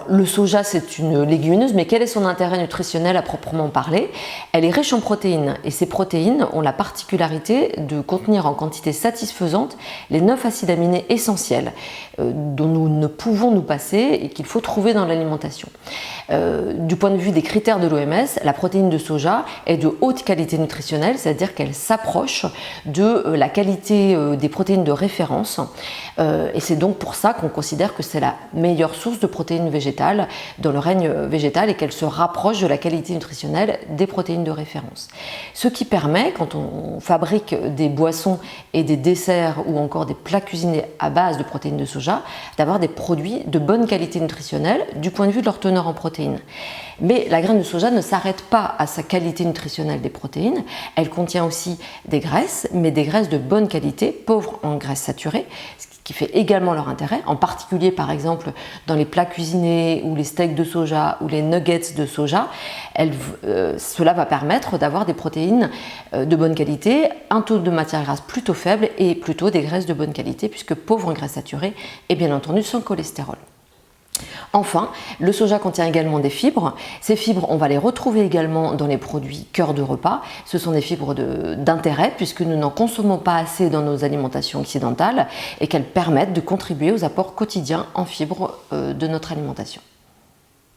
le soja, c'est une légumineuse, mais quel est son intérêt nutritionnel à proprement parler? Elle est riche en protéines, et ces protéines ont la particularité de contenir en quantité satisfaisante les 9 acides aminés essentiels dont nous ne pouvons nous passer et qu'il faut trouver dans l'alimentation. Du point de vue des critères de l'OMS, la protéine de soja est de haute qualité nutritionnelle, c'est-à-dire qu'elle s'approche de la qualité des protéines de référence, et c'est donc pour ça qu'on considère que c'est la meilleure source de protéines végétales dans le règne végétal et qu'elle se rapproche de la qualité nutritionnelle des protéines de référence. Ce qui permet, quand on fabrique des boissons et des desserts ou encore des plats cuisinés à base de protéines de soja, d'avoir des produits de bonne qualité nutritionnelle du point de vue de leur teneur en protéines. Mais la graine de soja ne s'arrête pas à sa qualité nutritionnelle des protéines, elle contient aussi des graisses, mais des graisses de bonne qualité, pauvres en graisses saturées, ce qui fait également leur intérêt, en particulier par exemple dans les plats cuisinés ou les steaks de soja ou les nuggets de soja. Cela va permettre d'avoir des protéines de bonne qualité, un taux de matière grasse plutôt faible et plutôt des graisses de bonne qualité puisque pauvres en graisses saturées et bien entendu sans cholestérol. Enfin, le soja contient également des fibres. Ces fibres, on va les retrouver également dans les produits cœur de repas. Ce sont des fibres d'intérêt puisque nous n'en consommons pas assez dans nos alimentations occidentales et qu'elles permettent de contribuer aux apports quotidiens en fibres de notre alimentation.